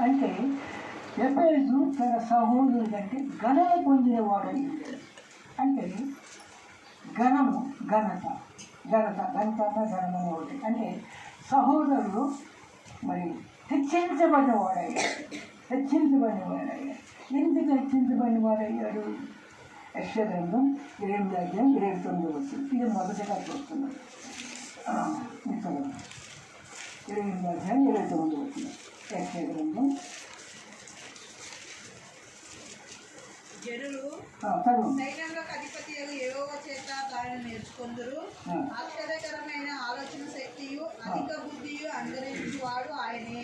అంటే ఎఫెసు తన సహోదరుల కంటే ఘనత పొందినవాడని అంటే ఘనము ఘనత ఒకటి అంటే సహోదరుడు మరి హెచ్చించబడినవాడయ్యాడు. ఎందుకు హెచ్చించబడినవాడయ్యాడు? యెషయా గ్రంథం 8:29 ఇది మొదటగా చూస్తున్నాం. 8:29 యెషయా గ్రంథం. జనులు సైన్యంలోకి అధిపతి యెహోవా చేత దానిని నేర్చుకొందురు. ఆశ్చర్యకరమైన ఆలోచన శక్తియు అధిక బుద్ధియు అనుగ్రహించువాడు ఆయనే.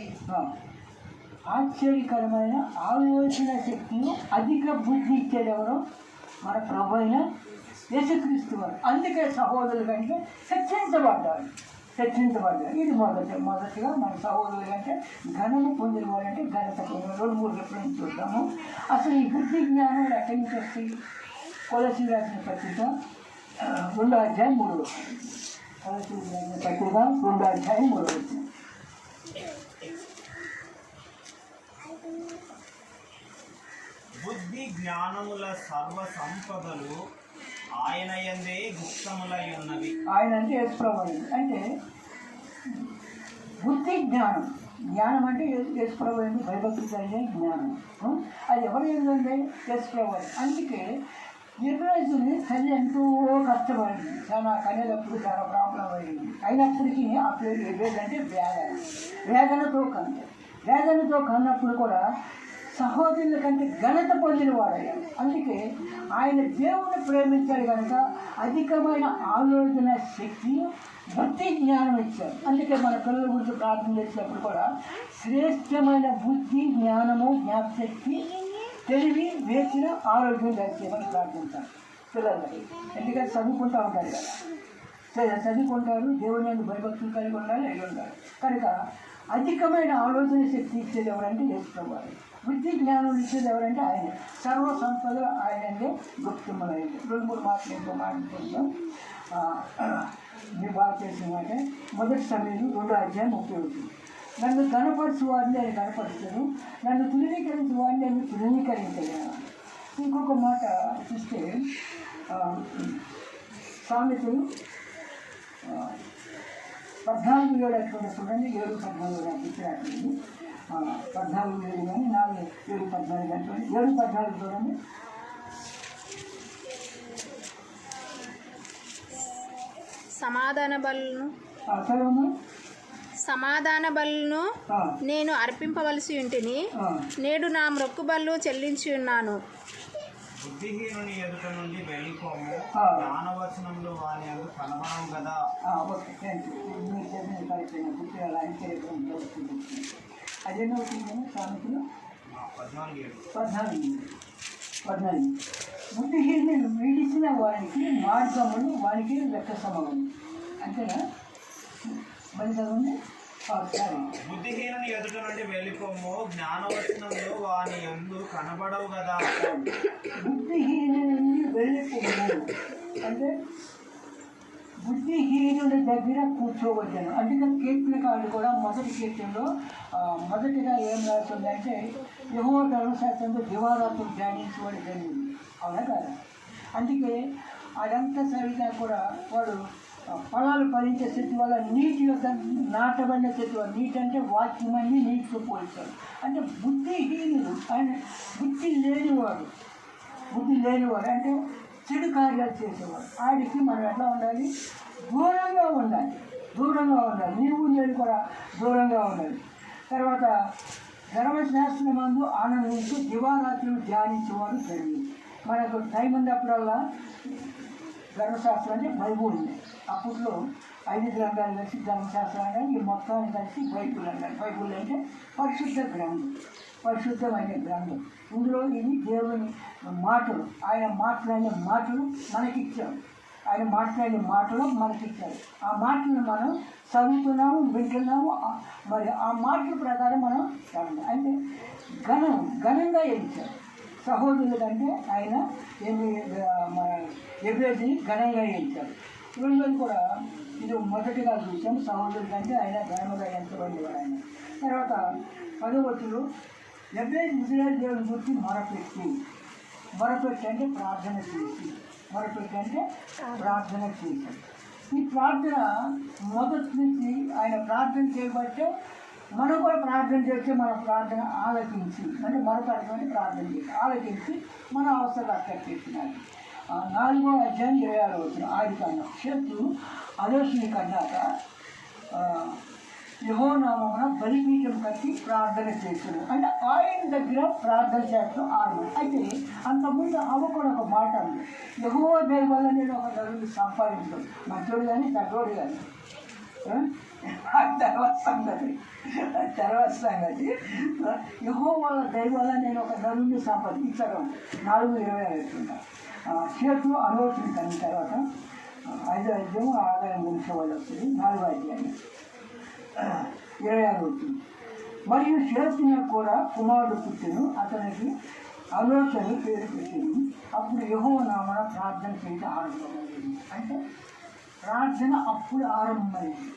ఆశ్చర్యకరమైన ఆలోచన శక్తియు అధిక బుద్ధి ఇచ్చేదెవరో? మన ప్రభు అయిన యేసుక్రీస్తు వారు. అందుకే సహోదరుల కంటే హెచ్చించబడ్డాడు. ఇది మొదటిగా మన సహోదరుల కంటే ఘనము పొందిన వాళ్ళంటే ఘనత పొందిన 2-3 రిఫరెన్స్ చూద్దాము. అసలు ఈ బుద్ధి జ్ఞానం ఎక్కడి నుంచి వస్తాయి? కొలసీలు రాసిన పత్రిక 2:3. కొలసీలు రాసిన పత్రిక 2:3. బుద్ధి జ్ఞానముల సర్వ సంపదలు ఆయన యందే గుప్తములై ఉన్నవి. ఆయన అంటే యేసుప్రభు. అంటే బుద్ధి జ్ఞానం అంటే యేసుప్రభు భయభక్తి కలిగే జ్ఞానం. అది ఎవరు ఏంటంటే యేసుప్రభు. అందుకే ఇజ్రాయేలుని తల్లి ఎంతో కష్టపడింది. చాలా కనేటప్పుడు చాలా ప్రాబ్లం అయింది. అయినప్పటికీ ఆ పేరు ఏదంటే వేదనతో కన్నప్పుడు కూడా సహోదరుల కంటే ఘనత పొందిన వాడయ్యాడు. అందుకే ఆయన దేవుని ప్రేమించాడు కనుక అధికమైన ఆలోచన శక్తి, బుద్ధి జ్ఞానం ఇచ్చారు. అందుకే మన పిల్లల గురించి ప్రార్థన చేసినప్పుడు కూడా శ్రేష్టమైన బుద్ధి జ్ఞానము జ్ఞాపశక్తి తెలివి వేసిన ఆరోగ్యం దయచేయమని ప్రార్థించాలి పిల్లలకి. ఎందుకంటే చదువుకుంటూ ఉంటారు కదా, చదువుకుంటారు, దేవుని మీద భయభక్తులు కలిగి ఉండాలి, కనుక అధికమైన ఆలోచన శక్తి ఇచ్చేది ఎవరంటే యేసుప్రభు. బుద్ధి జ్ఞానం ఇచ్చేది ఎవరంటే ఆయన. సర్వ సంపద ఆయనంటే గుప్తములైంది. 2-3 మాటలు మాట్లాడుకుంటాం. మీ బాగా చేసిన మాట 1 సమయంలో 2:31. నన్ను కనపరచు వాడిని ఆయన కనపరుస్తాను, నన్ను తృణీకరించు వాడిని నేను తృణీకరించలేను. ఇంకొక మాట చూస్తే సామెతలు 14:7 చూడండి. 7:14 ఇచ్చినట్టు 14:7 కానీ 7:14 అంటుంది. 7:14 చూడండి. సమాధాన బలులను నేను అర్పింపవలసి ఉంటిని, నేడు నా మొక్కుబళ్ళు చెల్లించి ఉన్నాను. బుద్ధిహీనుని ఎదుట నుండి వెళ్ళిపోము, జ్ఞానవచనంలో వాని అందు కనబడవు కదా. అదేనవుతుందని సామెతలు 14:14. బుద్ధిహీనులు విడిచిన వారికి మార్గములు వానికి రక్తసమము. అంతేనా? మరి చదవండి. బుద్ధిహీనుని ఎదుట నుండి వెళ్ళిపోము, జ్ఞానవచనంలో వాని యందు కనబడవు కదా. బుద్ధిహీనుని వెళ్ళిపోము అంటే బుద్ధిహీనుడి దగ్గర కూర్చోవద్దాను. అందుకని కీర్తనకారుడు కూడా మొదటి కీర్తనలో మొదటిగా ఏం రాస్తుందంటే యెహోవా ధర్మశాస్త్రంలో దివారాత్రులు ధ్యానించేవాడు జరిగింది. అవునా కదా? అందుకే అదంతా సరిగా కూడా వాడు ఫలాలు ఫలించే స్థితి వల్ల నీటి యొక్క నాటబడిన స్థితి వల్ల, నీటి అంటే వాక్యమని నీటితో పోల్చాడు. అంటే బుద్ధిహీనుడు ఆయన బుద్ధి లేనివాడు అంటే చెడు కార్యాలు చేసేవాడు. ఆడికి మనం ఎట్లా ఉండాలి? దూరంగా ఉండాలి. నీవు నేను కూడా దూరంగా ఉండాలి. తర్వాత ధర్మశాస్త్రమందు ఆనందించి దివారాత్రులు ధ్యానించేవాడు జరిగింది. మనకు టైం ఉన్నప్పుడల్లా ధర్మశాస్త్రం అంటే బైబుల్ ఉంది. అప్పట్లో 5 గ్రంథాలు కలిసి ధర్మశాస్త్రం అంటే ఈ మొత్తాన్ని కలిసి బైబుల్ అన్నారు. బైబుల్ అంటే పరిశుద్ధమైన గ్రంథం. ఇందులో ఇది దేవుని మాటలు, ఆయన మాట్లాడిన మాటలు మనకిచ్చాడు. ఆ మాటలను మనం చదువుతున్నాము, వింటున్నాము. మరి ఆ మాటల ప్రకారం మనం అంటే ఘనంగా ఎంచారు. సహోదరుల కంటే ఆయన మన ఎబ్రేజీని ఘనంగా ఎంచారు. రెండోది కూడా ఇది మొదటిగా చూసాం. సహోదరుల కంటే ఆయన ఘనముగా ఎంచబడేవాడు ఆయన. తర్వాత 10 ఎబ్రేలు ఇజ్రాయేల్ దేవుని గురించి మొరపెట్టి అంటే ప్రార్థన చేసి ప్రార్థన చేశాడు. ఈ ప్రార్థన మొదటి నుంచి ఆయన ప్రార్థన చేయబట్టే మనం కూడా ప్రార్థన చేస్తే మన ప్రార్థన ఆలకించి అంటే మరొకటి ప్రార్థన చేసి ఆలకించి మన అవసరాలు అక్కడికిచ్చినాడు. 4వ అధ్యాయం 26వ వచనం ఆదికాండం. శత్రు ఆలోచన కన్నాక యెహోవా నామమున బలిపీఠం కట్టి ప్రార్థన చేశాడు. అంటే ఆయన దగ్గర ప్రార్థన చేస్తూ ఆరంభం. అయితే అంతకుముందు అవ్వ కూడా ఒక మాట ఉంది, యెహోవా దయ వల్ల నేను ఒక నలుగురిని సంపాదించాను, మంచోడు కానీ తగ్గోడు కానీ. తర్వాత సంగతి యెహోవా దయ వల్ల నేను ఒక నలుగురిని సంపాదించాను. 4:25 చేతులు ఆలోచన కలిగిన తర్వాత 5వ అధ్యాయం ఆదాయం గురించి వాళ్ళు వస్తుంది. 4వ అధ్యాయం 26 వచ్చింది. మరియు చేతున్న కూడా కుమారుడు పుట్టెను, అతనికి ఆలోచన పేరు పెట్టింది. అప్పుడు యెహోవా నామమున ప్రార్థన చేయడం ఆరంభమైంది. అంటే ప్రార్థన అప్పుడు ఆరంభమైంది.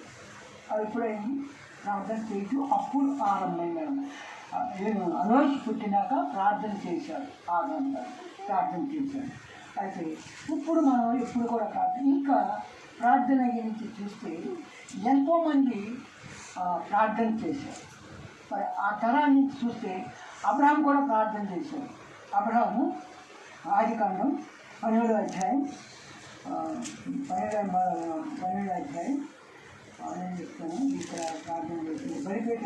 అది ఎప్పుడైంది? ప్రార్థన చేయటం అప్పుడు ఆరంభమైంది. నేను ఆలోచన పుట్టినాక ప్రార్థన చేశాడు, ప్రార్థన చేశాడు. అయితే ఇప్పుడు మనం ఎప్పుడు కూడా కాదు, ఇంకా ప్రార్థన గురించి చూస్తే ఎంతోమంది ప్రార్థన చేశారు. మరి ఆ తరాన్ని చూస్తే అబ్రహాం కూడా ప్రార్థన చేశాడు. అబ్రహాము ఆదికాండం 12వ అధ్యాయం 12వ అధ్యాయం నేను చెప్తాను. ఇక్కడ ప్రార్థన చేసింది బలిపేట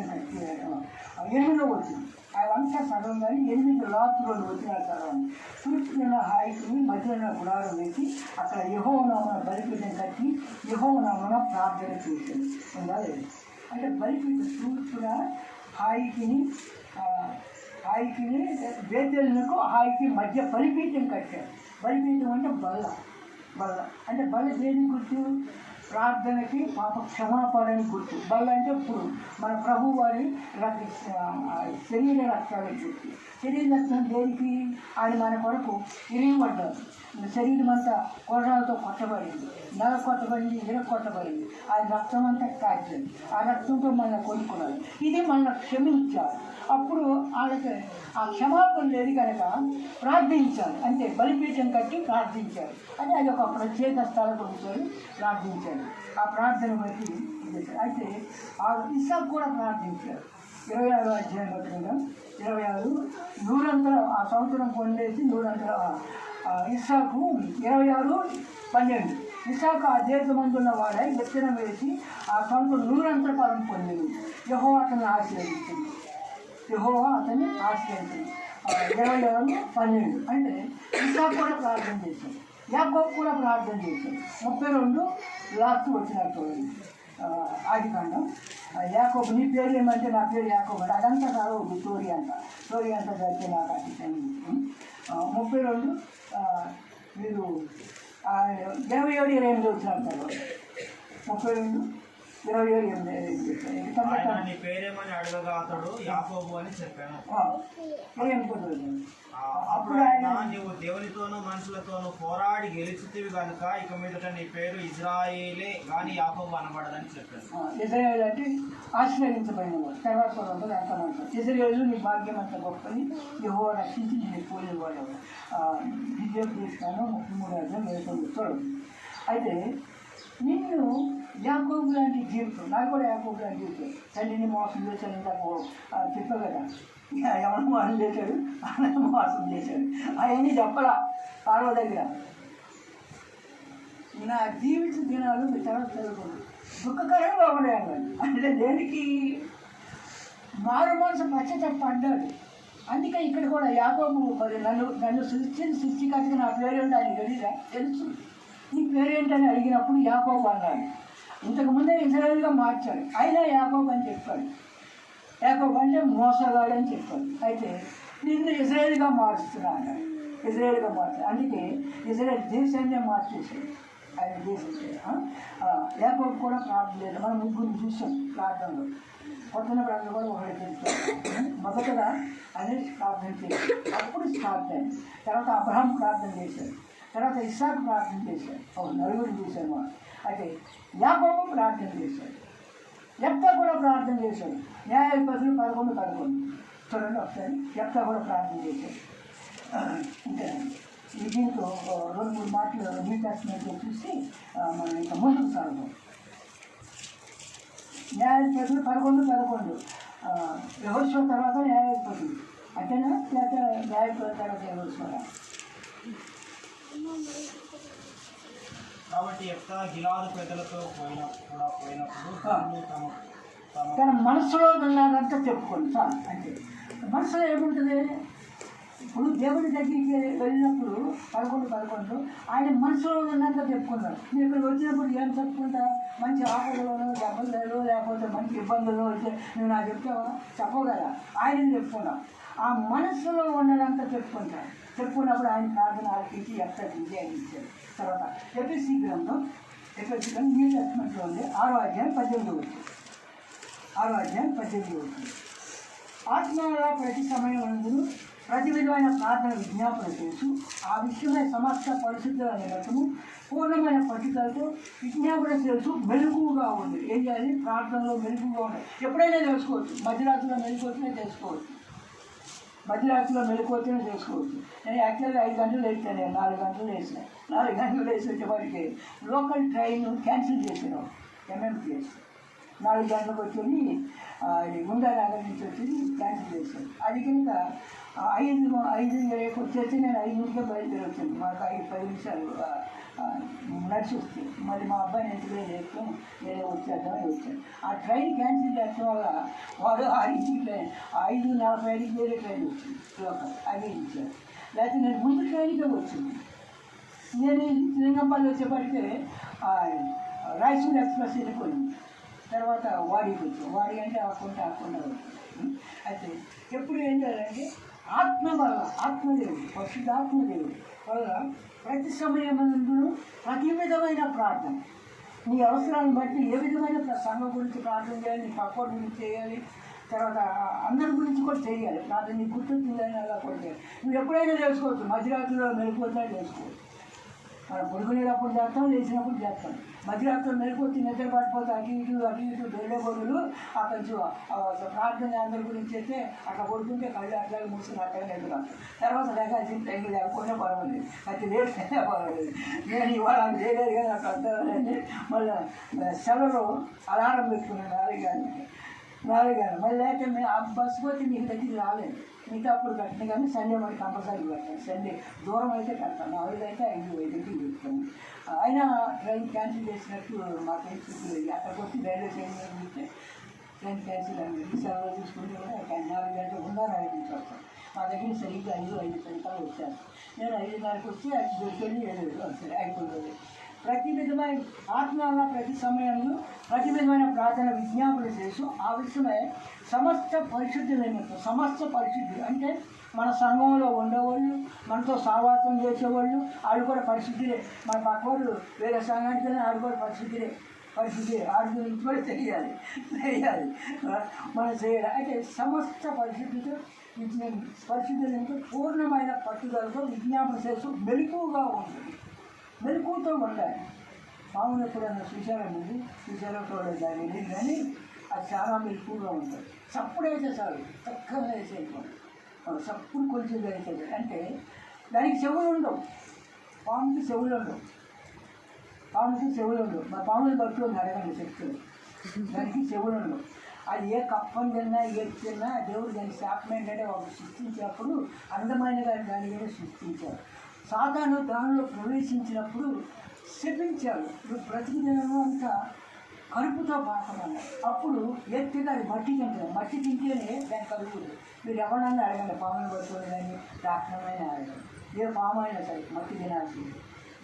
8వ వచ్చింది. అవంతా సగం కానీ 8 రాత్రులు వచ్చిన తర్వాత తూర్పున హాయికి మధ్యన గుడారం వేసి అక్కడ యెహోవా నామమున బలిపీఠం కట్టి యెహోవా నామమున ప్రార్థన చేశాడు. అంటే బలిపీఠ తూర్పున హాయికి బేతేలునకు హాయికి మధ్య బలిపీఠం కట్టాడు. బలిపీఠం అంటే బల్ల అంటే బల్ల దేని గుర్తు? ప్రార్థనకి పాప క్షమాపణని గుర్తు. బల్ల అంటే ఇప్పుడు మన ప్రభు వారి శరీర రక్తానికి గుర్తు. శరీర రక్తం దేనికి? ఆయన మన కొరకు ఇరిగిపడ్డారు. శరీరం అంతా కొరడాలతో కొట్టబడింది, నెల కొట్టబడింది, కొట్టబడింది. ఆయన రక్తం అంతా కాల్చింది. ఆ రక్తంతో మనల్ని కొనుక్కున్నారు. ఇది మనల్ని క్షమించారు. అప్పుడు వాళ్ళకి ఆ క్షమాపణ లేదు కనుక ప్రార్థించారు. అంటే బలిపీఠం కట్టి ప్రార్థించారు. అంటే అది ఒక ప్రత్యేక స్థలం ఉంచారు, ప్రార్థించారు. ఆ ప్రార్థన బట్టి అయితే ఇస్సాకు కూడా ప్రార్థించారు. 26వ అధ్యాయం బట్టి 26 100 ఆ సంవత్సరం పొందేసి 100 ఇస్సాకు 26:12 ఇస్సాకు ఆ దేశమందున్న వాడై విత్తనం వేసి ఆ సంవత్సరం 100 ఫలం పొందింది. యెహోవా అతన్ని ఆశీర్వదించింది. 26:12 అంటే ఇస్సాకు కూడా ప్రార్థన చేశాడు. యాకోబు కూడా ప్రార్థన చేశాడు. 32 లాస్ట్ వచ్చినట్టు ఆదికాండం. యాకోబు నీ పేరు ఏమంటే నా పేరు యాకోబు అంటే అదంతా కాదు స్టోరీ అంతా చదివితే నాకు అతి 32 మీరు 27:8 వచ్చినట్టు 32:27 నీ పేరేమని అడగగా అతడు యాకోబు అని చెప్పాను. అప్పుడు ఆయన నీవు దేవునితోనూ మనుషులతోనూ పోరాడి గెలిచితివి కనుక ఇక మీదట నీ పేరు ఇజ్రాయేలే కానీ యాకోబు అనబడదని చెప్పాను. ఇజ్రాయేల్ అంటే ఆశీర్వదించబడిన వాడు. తర్వాత ఉంటుంది అర్థమంటారు. ఇజ్రాయేలు నీ భాగ్యం అంత గొప్పని యెహోవా రక్షించి నేను పోయేవాడు. విద్యాభ్యాసాను 33:29 అయితే నిన్ను యాకోబు లాంటి జీవితం, నాకు కూడా యాకోబు లాంటి జీవితం. తండ్రిని మోసం చేశాను ఇందాక చెప్పా కదా, ఎవరు మోసం చేశాడు, ఆయన మోసం చేశాడు. అవన్నీ చెప్పలా పార్వ దగ్గర. నా జీవిత దినాలు మీ తర్వాత చదువుకున్నాను. దుఃఖకరంగా ఉన్నాను. అంటే దేనికి? మారు మనసు పశ్చాత్తాప అడ్డాడు. అందుకే ఇక్కడ కూడా యాకోబు మరి నన్ను సృష్టికర్తగా నా పేరేంటో ఆయన తెలియదా? తెలుసు. నీ పేరేంటని అడిగినప్పుడు యాకోబు అన్నాడు. ఇంతకుముందే ఇజ్రాయేల్గా మార్చాడు, అయినా యాకోబు అని చెప్పాడు. యాకోబు అంటే మోసగాడు అని చెప్పాడు. అయితే నిన్ను ఇజ్రాయేల్గా మారుస్తున్నా అన్నాడు. ఇజ్రాయేల్గా మార్చాడు. అందుకే ఇజ్రాయేల్ దేశాన్నే మార్చేశాడు. ఆయన దేశం యాకోబు కూడా ప్రార్థన లేదు. మనం ముగ్గురు చూసాం ప్రార్థనలో. కొత్త ప్రార్థన కూడా ఒకటి తెలుసు. మొదటగా అదే ప్రార్థన చేశాడు, అప్పుడు స్టార్ట్ అయింది. తర్వాత అబ్రహాం ప్రార్థన చేశాడు, తర్వాత ఇస్సాకు ప్రార్థన చేశాడు. ఒక నలుగురు చూశాను. అయితే యాకోబు ప్రార్థన చేశాడు. ఎప్తా కూడా ప్రార్థన చేశాడు. న్యాయాధిపతులు 11 చూడండి ఒకసారి. ఎప్తా కూడా ప్రార్థన చేశాడు. ఇంకా ఈ దీంతో 2-3 మాటలు న్యూ టెస్ట్మెంట్లో చూసి మనం ఇంకా ముందుకు సాగుతాం. న్యాయాధిపతులు 11 యెహోషువ తర్వాత న్యాయాధిపతులు అంతేనా, లేకపోతే న్యాయాధిపతుల తర్వాత యెహోషువ? కాబట్టి యెఫ్తా గిలాదు పెద్దలతో పోయినప్పుడు తమ తన మనసులో ఉన్నదంతా చెప్పుకోండి చాలు. అంటే మనసులో ఏముంటుంది? ఇప్పుడు దేవుడి దగ్గరికి వెళ్ళినప్పుడు 11 ఆయన మనసులో ఉన్నంత చెప్పుకున్నారు. మీరు ఇక్కడికి వచ్చినప్పుడు ఏం చెప్పుకుంటా? మంచి ఆకలిలోనో దెబ్బలు లేకపోతే మంచి ఇబ్బందులు వస్తే నువ్వు నాకు చెప్తావా? చెప్పవు కదా. ఆయన చెప్పుకున్నావు. ఆ మనసులో ఉన్నదంతా చెప్పుకున్నప్పుడు ఆయన ప్రార్థన ఆలకించి ఎక్కడ విజయాన్ని ఇచ్చారు. తర్వాత ఎఫెసీ గ్రంథం న్యూ టెస్ట్మెంట్లో ఉంది. 6వ అధ్యాయం 18వ వచనం. ఆత్మలో ప్రతి సమయం నందును ప్రతి విధమైన ప్రార్థన విజ్ఞాపన చేస్తూ ఆ విషయమై సమస్త పరిశుద్ధుల నిమిత్తము పూర్ణమైన పట్టుదలతో విజ్ఞాపన చేస్తూ మెలకువగా ఉంది. ఏం చేయాలి? ప్రార్థనలో మెలకువగా ఉండాలి. ఎప్పుడైనా తెలుసుకోవచ్చు. మధ్యరాత్రిలో మెలుకోవచ్చునే చేసుకోవచ్చు. నేను యాక్చువల్గా 5 గంటలు వేస్తాను. 4 గంటలు వేసాను. 4 గంటలు వేసి వచ్చేవాడికి లోకల్ ట్రైన్ క్యాన్సిల్ చేసాను. ఎంఎంటీఎస్ 4 గంటలకు వచ్చి గుండానగర్ నుంచి వచ్చి క్యాన్సిల్ చేశాను. అది కనుక 5 రేపు వచ్చేసి నేను 5 బయలుదేరి వచ్చాను. మాకు 5-10 నిమిషాలు నడిచి వస్తే మళ్ళీ మా అబ్బాయిని ఎందుకులే లేస్తాం వేరే వచ్చేద్దామని వచ్చాను. ఆ ట్రైన్ క్యాన్సిల్ చేసిన వల్ల వాడు 5:45 వేరే ట్రైన్ వచ్చింది. లోకల్ అదే ఇచ్చారు. లేకపోతే నేను ముందు ట్రైన్కే వచ్చింది. నేను లింగంపల్లి వచ్చేప్పటికే రాయచూర్ ఎక్స్ప్రెస్ వెళ్ళిపోయింది. తర్వాత వాడికి వచ్చాం. వాడి అంటే ఆకుండా వచ్చింది. అయితే ఎప్పుడు ఏం చేయాలంటే ఆత్మదేవుడు పరిశుద్ధాత్మదేవుడు వల్ల ప్రతి సమయమందు ప్రతి విధమైన ప్రార్థన, నీ అవసరాలను బట్టి ఏ విధమైన సంఘం గురించి ప్రార్థన చేయాలి, నీ పక్క గురించి చేయాలి, తర్వాత అందరి గురించి కూడా చేయాలి. ప్రార్థన నీ గుర్తుందని అలా కూడా చేయాలి. నువ్వు ఎప్పుడైనా చేసుకోవచ్చు. మధ్యరాత్రిలో మెలుకువతా చేసుకోవచ్చు. మనం పడుకునేటప్పుడు చేస్తాం, లేచినప్పుడు చేస్తాం. మధ్యరాత్రిలో మెలుకువచ్చి నిద్ర పడిపోతే అటు ఇటు వెళ్ళే బదులు ఆ కొంచెం ప్రార్థన అందరి గురించి అయితే అక్కడ పడుకుంటే కళ్ళు అట్లాగే మూసుకుని అట్లాగే నిద్రస్తాం. తర్వాత లేకాల్సిన టైం లేకపోయినా పర్వాలేదు, అది లేకపోయినా పర్వాలేదు. నేను ఇవాళ చేయలేదు కానీ నాకు అర్థం. మళ్ళీ సెలవు అలారం పెట్టుకున్నాను 4 గంటలు. మళ్ళీ లేకపోతే మేము ఆ బస్సు పోతే మీకు దగ్గరికి రాలేదు. మిగతా అప్పుడు కట్టిన కానీ సండే మరి కంపల్సరీ కట్టాను. సండే దూరం అయితే కట్టాను. 4 అయితే 5 చెప్తాను. అయినా ట్రైన్ క్యాన్సిల్ చేసినట్టు మాకు ఏం చూపలేదు. అక్కడికి వచ్చి రైల్వే స్టేషన్ చూస్తే ట్రైన్ క్యాన్సిల్ అయింది. సెలవు చూసుకుంటే కూడా 4 గంటలు ఉండాలి. 5 నుంచి వస్తాను. మా దగ్గర సరిగ్గా 5:10 వచ్చాను. నేను 5:30కి వచ్చి అది దొరికెళ్ళి 7 అయిపోతుంది. ప్రతి విధమైన ఆత్మలో ప్రతి సమయంలో ప్రతి విధమైన ప్రార్థన విజ్ఞాపన చేస్తూ ఆ విషయమై సమస్త పరిశుద్ధులు అంటే మన సంఘంలో ఉండేవాళ్ళు, మనతో సహవాసం చేసేవాళ్ళు, వాళ్ళు కూడా పరిశుద్ధులే. మన పక్క వాళ్ళు వేరే సంఘానికి వాళ్ళు కూడా పరిశుద్ధులే. వాడి గురించి కూడా తెలియాలి మనం చేయాలి. అయితే సమస్త పరిశుద్ధితో పరిశుద్ధులతో పూర్ణమైన పట్టుదలతో విజ్ఞాపన చేస్తూ మెలకువగా ఉంటుంది. మెలకువతో ఉండాలి. పాములు ఎప్పుడైనా చూసారో చూడలేదు దాన్ని లేదు, కానీ అది చాలా మెలకువగా ఉంటుంది. చప్పుడైతే చాలు, చక్కగా వేసేయకూడదు. చప్పుడు కొంచెం వేసేది అంటే దానికి చెవులు ఉండవు. పాముకి చెవులు ఉండవు. మా పాములు పట్టుకొని అడగండి శక్తులు. దానికి చెవులు ఉండవు. అది ఏ కప్పం తిన్నా ఏది తిన్నా దేవుడు దాని శాపం ఏంటంటే వాళ్ళు సృష్టించినప్పుడు అందమైనగా దాని మీద సృష్టించారు. సాతాను దానిలో ప్రవేశించినప్పుడు శపించాడు. ఇప్పుడు బ్రతికి తినడం అంతా కడుపుతో బాధపడ్డాడు. అప్పుడు ఎత్తిగా అది మట్టి తింటేనే దాని కలుగుతుంది. మీరు ఎవరన్నా అడగండి, పాములు పట్టుకొని కానీ డాక్టర్మైనా అడగండి, ఏ పాము అయినా సరే మట్టి తినాల్సింది.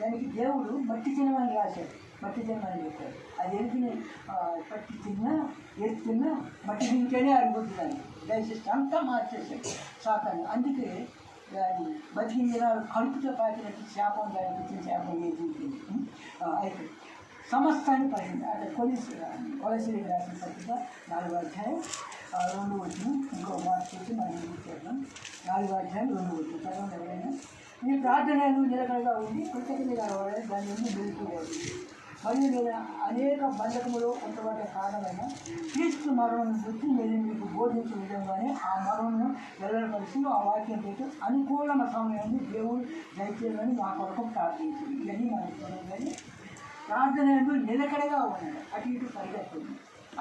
దానికి దేవుడు మట్టి తినమని రాశాడు, మట్టి తినమని చెప్పాడు. అది పట్టి తిన్నా మట్టి తింటేనే అరుగుతుందని దయచేసి అంతా మార్చేశాడు సాతాను. అందుకే అది బతికిన దినాలు కడుపుతో పాకినట్టు శాపం దానికి వచ్చిన శాపం ఏది. అయితే సమస్తాన్ని పడింది. అంటే కొలసీలకు రాసిన పత్రిక 4వ అధ్యాయం 2వ వచనం. ఇంకో మాట చూసి మనం చేద్దాం. 4వ అధ్యాయం 2వ వచనం చదవండి ఎవరైనా. ఈ ప్రార్థనలు నిలకడగా ఉండి కృతజ్ఞత కావాలి. దాని నుండి మెలుకోవాలి. మరియు నేను అనేక బంధకములు ఉండబడే కారణమైన క్రీస్తు మరణం గురించి నేను మీకు బోధించే విధంగానే ఆ మరణను వెళ్ళవలసి ఆ వాక్యం పెట్టి అనుకూలమైన సమయాన్ని దేవుడు దయచేయాలని మా కొరకు ప్రార్థించింది. ఇవన్నీ మనం కానీ ప్రార్థన నిలకడగా ఉన్నాడు. అటు ఇటు పరిగెత్తుంది.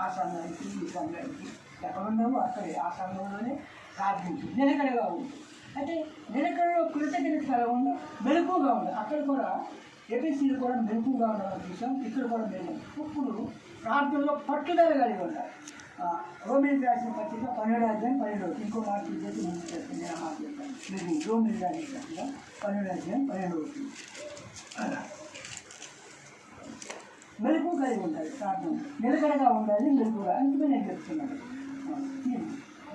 ఆ సమయానికి ఈ సమయానికి ఎక్కడున్నామో అక్కడే ఆ సమయంలోనే ప్రార్థించి నిలకడగా ఉంది. అయితే నిలకడలో కృతజ్ఞత ఉండి మెలకుగా ఉంది. అక్కడ కూడా ఎపిసీలు కూడా మెలకుగా ఉండాలని చూసాం. ఇక్కడ కూడా మేము ఇప్పుడు ప్రార్థనలో పట్టుదల కలిగి ఉండాలి. రోమిలకు రాసిన పత్రిక 12:12 ఇంకో మాట చేసి ముందు చేస్తుంది. నేను మాట చెప్తాను. మీరు రోమిలకు రాసిన పత్రిక 12:12 మెలకు కలిగి ఉండాలి. ప్రార్థన నిలకడగా ఉండాలి, మెలకుగా. అందుకే నేను చెప్తున్నాను.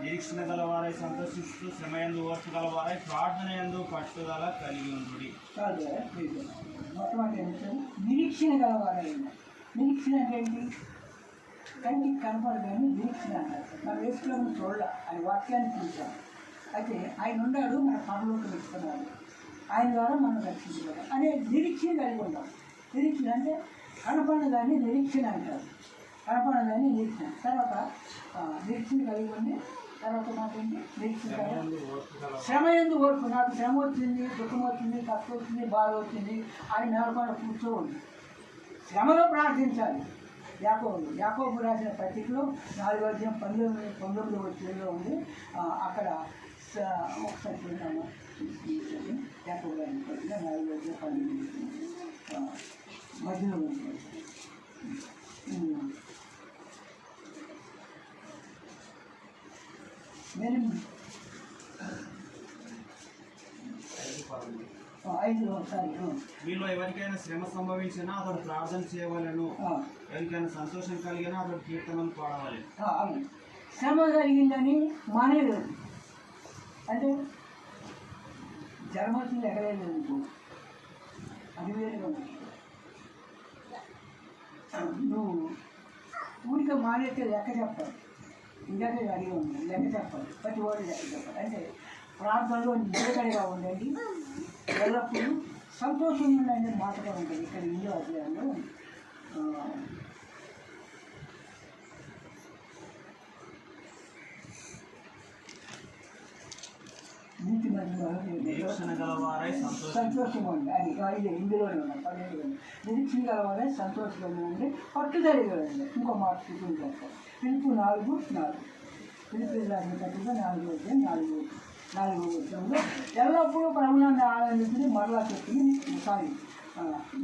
నిరీక్షణ గలవారై సంతోషిస్తూ శ్రమయందు ఓర్చగలవారై ప్రార్థన యందు పట్టుదల కలిగి ఉండుడి. చాలు మొట్టమొదటి ఏమిటంటే నిరీక్షణ గలవారై. నిరీక్షణ అంటే ఏంటి? కంటికి కనపడదు కానీ నిరీక్షణ అంటారు. మనం వేసుకున్నాము చూడాల అని వాక్యాన్ని చూసాం. అయితే ఆయన ఉన్నాడు, మన పనులోకి పెట్టుకున్నాడు, ఆయన ద్వారా మనం రక్షించగలం అనే నిరీక్షణ కలిగి ఉన్నాం. నిరీక్షణ అంటే కనపడదాన్ని నిరీక్షణ అంటారు. కనపడదాన్ని నిరీక్షణ. తర్వాత నిరీక్షణ కలిగి ఉంది. తర్వాత నాకేంటి? నిరీక్షణ శ్రమ ఎందు ఓర్పు. నాకు శ్రమ వచ్చింది, దుఃఖం వచ్చింది, కష్టం వచ్చింది, బాధ వచ్చింది అని నేలపాటు కూర్చోండి. శ్రమలో ప్రార్థించాలి. యాకోబు రాసిన పత్రికలో 4:19 వచ్చేలో ఉంది. అక్కడ ఒకసారి చూద్దాము. యాకోబు రాసిన పత్రిక 4:12 మధ్యలో ఉంది. నేను 5 ఒకసారి మీలో ఎవరికైనా శ్రమ సంభవించినా అతడు ప్రార్థన చేయవలను, ఎవరికైనా సంతోషం కలిగినా అతడు కీర్తనలు పాడవాలి. శ్రమ కలిగిందని మానేలేదు. అంటే జ్వరం వచ్చింది ఎక్కలేదు, అది వేరుగా ఉంది. నువ్వు ఊరికే మానేస్తే లెక్క చెప్పాలి. ఇందాక అడిగి ఉంది, లెక్క చెప్పాలి. ప్రతి వాడు లెక్క చెప్పాలి. అంటే ప్రార్థనలో నిలకడగా ఉండండి, ఎల్లప్పుడూ సంతోషంగా ఉండండి మాట కూడా ఉంటుంది. ఇక్కడ 8వ అధ్యాయంలో నీతి నిరీక్షణ గలవారై సంతోషంగా ఉంది. అది ఇది ఇందులోనే ఉన్నాయి. 12 నిరీక్షణ గలవారై సంతోషంగా ఉండి పట్టుదలగా ఉంది. ఇంకో మాట చూపించారు. పిలుపు 4:4 పిలుపు రాసిన పత్రిక 4:4 వచ్చంలో ఎల్లప్పుడూ ప్రభువును ఆనందించి మరలా చెప్పింది.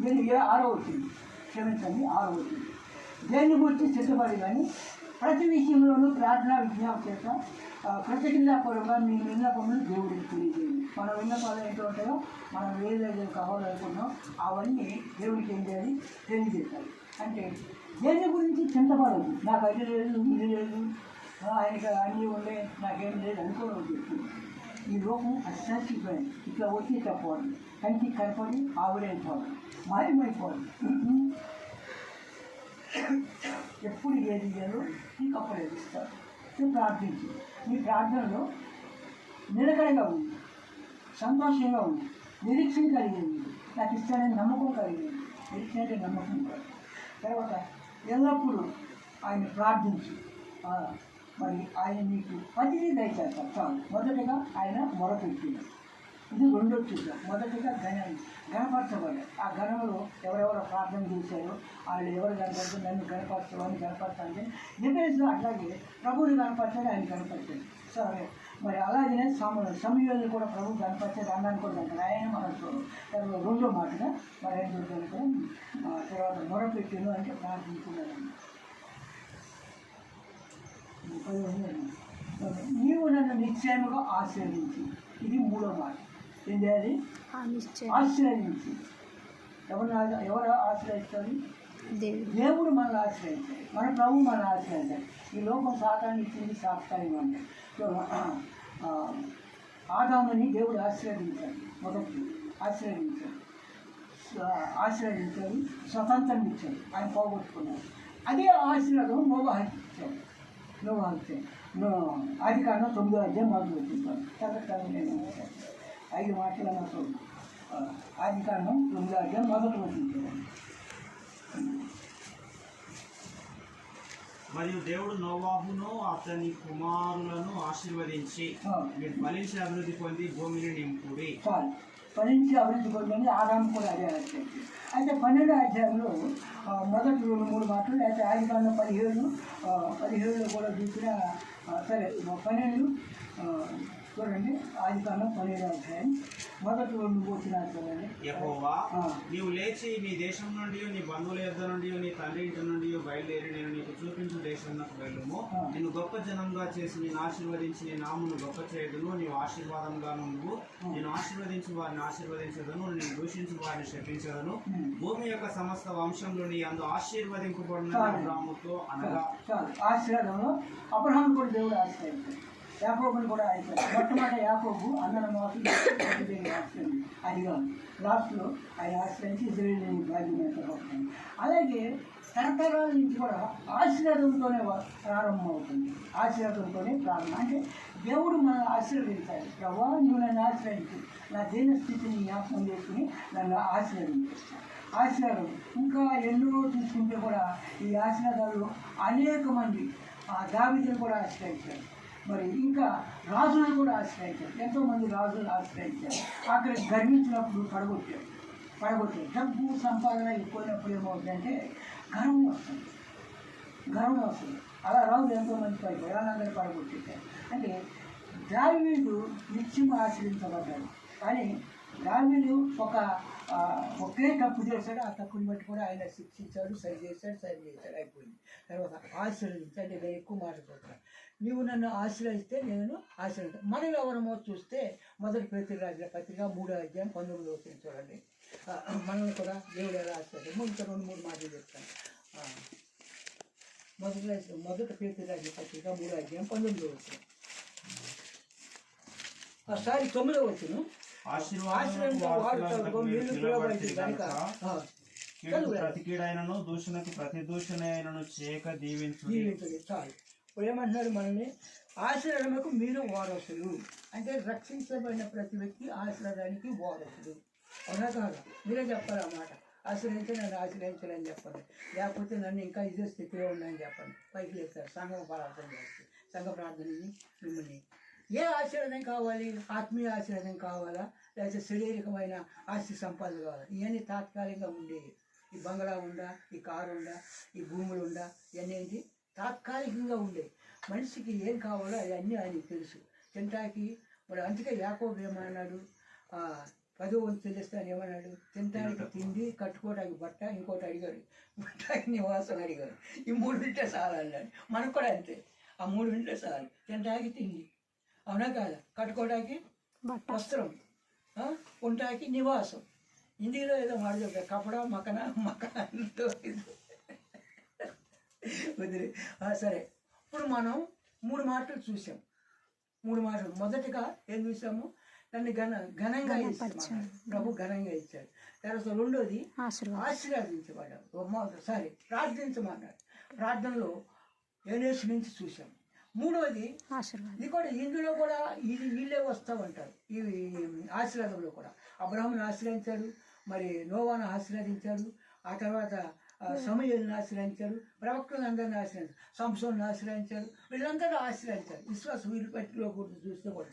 నేను 6వ వచ్చింది, క్షమించండి 6వ వచ్చింది. దేన్ని గురించి సిద్ధపడి కానీ ప్రతి విషయంలోనూ ప్రార్థన విజ్ఞాపన చేత కృతజ్ఞతాపూర్వకంగా మీ విన్నపములు దేవుడికి తెలియజేయండి. మన విన్నపాలు ఏంటో ఉంటాయో, మనం ఏదైతే కావాలనుకున్నాం అవన్నీ దేవుడికి ఏం చేయాలి? తెలియజేయాలి. అంటే దేని గురించి చింతపడదు. నాకు అది లేదు, ఇది లేదు, ఆయనకి అన్నీ ఉండే, నాకేం లేదు అనుకోవద్దు. ఈ లోకం అశాశ్వతమైంది. ఇట్లా వచ్చి చెప్పవాలి, కంటికి కనపడి ఆవిరైపోవాలి, మాయమైపోవాలి. ఎప్పుడు ఏది చేయాలో నీకు అప్పుడు ఇస్తారు. నువ్వు ప్రార్థించు. నీ ప్రార్థనలో నిలకడగా ఉంది, సంతోషంగా ఉంది, నిరీక్షణ కలిగింది. నాకు ఇస్తానని నమ్మకం కలిగింది. నిరీక్షణ అంటే నమ్మకం కాదు. తర్వాత ఎల్లప్పుడూ ఆయన ప్రార్థించు. మరి ఆయన నీకు ప్రతిదీ దయచేస్తారు. చాలు. మొదటిగా ఆయన మొరపెట్టింది. ఇది రెండో చూద్దాం. మొదటిగా గణపరచబడి ఆ గణంలో ఎవరెవరు ప్రార్థన చేశారో వాళ్ళు ఎవరు కనపడుతుంది, నన్ను గణపరచమని గణపరచాలి. నివేదిలో అట్లాగే ప్రభువుని కనపరచాలి, ఆయన కనపరచాలి. సరే, మరి అలాగే సమయంలో కూడా ప్రభు కనపరచాలి, అన్నాన్ని కూడా అంటారు. ఆయన మనం చూడం. తర్వాత రెండో మాటగా మరి ఏం చూద్దాం. తర్వాత మొరపెట్టిను అంటే ప్రార్థించుకున్నాను. నీవు నన్ను నిశ్చయముగా ఆశ్రయించి, ఇది మూడో మాట. ఏం చేయాలి? ఆశ్రయించి. ఎవరు ఆశ్రయిస్తారు? దేవుడు మనల్ని ఆశ్రయించాలి, మన ప్రభు మనల్ని ఆశ్రయించాలి. ఈ లోకం సాతాన్ని ఇచ్చింది సాప్తాయం అంటే. సో ఆదాముని దేవుడు ఆశ్రయించాలి. మొదటి ఆశ్రయించాలి, స్వతంత్రం ఇచ్చాడు, ఆయన పోగొట్టుకున్నాడు. అదే ఆశీర్వాదం నోవాహుకి ఇచ్చాడు. ఆదికాండం 9వ అధ్యాయం మొదలు వచ్చింటాను. తర్వాత నేను 5 మాటలు నాకు ఆదికాండం 9వ అధ్యాయం మొదలు వచ్చింటాను. మరియు దేవుడు నోవాహును అతని కుమారులను ఆశీర్వదించి మీరు ఫలించి అభివృద్ధి పొంది భూమిని నింపుడి. చాలు, ఫలించి అభివృద్ధి పొందని ఆదాము కూడా అదే అధ్యాయం. అయితే 12వ అధ్యాయంలో మొదటి 2-3 మాటలు, అయితే ఆదికాండం 17లో కూడా చూసిన సరే 12 చూడండి. ఆదికాండం 12వ అధ్యాయం మొదటి 2 వచ్చినారు చూడండి. యెహోవా నీవు లేచి నీ దేశం నుండి నీ బంధువుల యొద్ద నుండి నీ తండ్రి ఇంటి నుండి బయలుదేరి నేను నీకు చూపించు దేశంలోకి వెళ్ళుము. నిన్ను గొప్ప జనంగా చేసి నేను ఆశీర్వదించి నీ నామును గొప్ప చేయుదును. నీవు ఆశీర్వాదంగా నువ్వు నేను ఆశీర్వదించి వారిని ఆశీర్వదించదను, నేను దూషించి వారిని శపించదను. భూమి యొక్క సమస్త వంశంలో నీ అందు ఆశీర్వదింపబడిన అబ్రాహాముతో అనగా ఆశీర్వాదంలో అబ్రహాము కూడా దేవుడు ఆశీర్వదించాడు, యాకోబుని కూడా ఆశీర్వదించాడు. మొట్టమొదటి యాకోబు అన్నల మాటలు ఆశీర్వదించాడు, అది కాదు లాస్ట్లో ఆయన ఆశ్రయించి ఇజ్రాయేల్ భాగ్యం. అలాగే తరతరాల నుంచి కూడా ఆశీర్వాదంతోనే ప్రారంభమవుతుంది, ఆశీర్వాదంతోనే ప్రారంభం. అంటే దేవుడు మనం ఆశీర్వదించాలి. ప్రభావ నువ్వు నన్ను ఆశ్రయించి నా దీన స్థితిని జ్ఞాపకం చేసుకుని నన్ను ఆశీర్వాదం ఇంకా ఎన్నో తీసుకుంటే కూడా ఈ ఆశీర్వాదాలు అనేక మంది దావీదును కూడా ఆశ్రయించారు, మరి ఇంకా రాజులను కూడా ఆశ్రయించారు, ఎంతోమంది రాజులను ఆశ్రయించారు. అక్కడ గర్వించినప్పుడు పడగొట్టారు. డబ్బు సంపాదన ఎక్కువైనప్పుడు ఏమవుతుందంటే గర్వం వస్తుంది. అలా రాజు ఎంతోమంది పడిపోయి వాళ్ళందరూ పడగొట్టేశారు. అంటే దావీదు నిత్యం ఆశ్రయించబడ్డాడు, కానీ దావీదు ఒకే తప్పు చేశాడు. ఆ తప్పుని బట్టి కూడా ఆయన శిక్షించాడు, సరి చేశాడు, అయిపోయింది. తర్వాత ఆశీర్వదించి, అంటే నేను ఎక్కువ మాట్లాడుతున్నాను, నీవు నన్ను ఆశ్రయిస్తే నేను ఆశ్రయిస్తాను. మనం ఎవరమో చూస్తే మొదటి పేతురు రాసిన పత్రిక 3వ అధ్యాయం 19వ చూడండి. మనల్ని కూడా దేవుడు ఎలా ఆశ్రయిస్తాడు. ఇంకా 2-3 మాటలు చెప్తాను. మొదటి పేతురు రాసిన పత్రిక 3వ అధ్యాయం 19వ వచనం. సారీ 9వ వచనం. ప్రతికీడైనను దూషణకు ప్రతి దూషణైనను చేయక దీవించుడి. చాలు. ఇప్పుడు ఏమంటున్నాడు, మనల్ని ఆశీర్వాదములకు మీరు వారసులు. అంటే రక్షించబడిన ప్రతి వ్యక్తి ఆశీర్వాదానికి వారసుడు. అవునా కాదా? మీరే చెప్పాలి ఆ మాట. ఆశ్రయించి నన్ను ఆశ్రయించాలని చెప్పండి, లేకపోతే నన్ను ఇంకా ఇదే స్థితిలో ఉన్నాయని చెప్పండి. పైకి లేస్తారు, సంఘం ప్రార్థన చేస్తారు. సంఘ ప్రార్థనని మిమ్మల్ని ఏ ఆశీర్వాదం కావాలి? ఆత్మీయ ఆశీర్వాదం కావాలా, లేకపోతే శారీరకమైన ఆస్తి సంపాదన కావాలా? ఇవన్నీ తాత్కాలికంగా ఉండేవి. ఈ బంగ్లా ఉందా, ఈ కారు ఉందా, ఈ భూములు ఉందా, ఇవన్నీ ఏంటి తాత్కాలికంగా ఉండేవి. మనిషికి ఏం కావాలో అవన్నీ ఆయనకి తెలుసు. తింటాకి మరి అందుకే యాకోబు ఏమన్నాడు, 10వ వంతు చెల్లిస్తాను ఏమన్నాడు, తినటానికి తిండి, కట్టుకోవడానికి బట్ట, ఇంకోటి అడిగాడు, బట్టకి నివాసం అడిగాడు. ఈ 3 ఉంటే చాలు అన్నాడు. మనకు కూడా అంతే, ఆ 3 ఉంటే చాలు. తినటానికి తిండి, అవునా కాదా, కట్టుకోవడానికి వస్త్రం, ఉండటానికి నివాసం. హిందీలో ఏదో మాట చెప్పారు, కపడా మకనంతో వదిలే. సరే, ఇప్పుడు మనం 3 మాటలు చూసాం. 3 మాటలు. మొదటిగా ఏం చూసాము, నన్ను ఘనంగా ఇచ్చాడు ప్రభు, ఘనంగా ఇచ్చాడు. తర్వాత రెండోది ఆశీర్వదించబడ్డాడు. సారీ ప్రార్థించమన్నాడు. ప్రార్థనలో యేసు నుంచి చూసాం. మూడవది ఇది కూడా, ఇందులో కూడా వీళ్ళే వస్తామంటారు. ఈ ఆశీర్వాదంలో కూడా అబ్రహామును ఆశ్రయించాడు, మరి నోవాను ఆశీర్వదించాడు, ఆ తర్వాత సమూయేలును ఆశ్రయించాడు, ప్రవక్తలను అందరినీ ఆశ్రయించాడు, సంసోనును ఆశ్రయించాడు, వీళ్ళందరూ ఆశ్రయించారు. విశ్వాసం వీళ్ళు పట్టిలో కూడా చూస్తే కూడా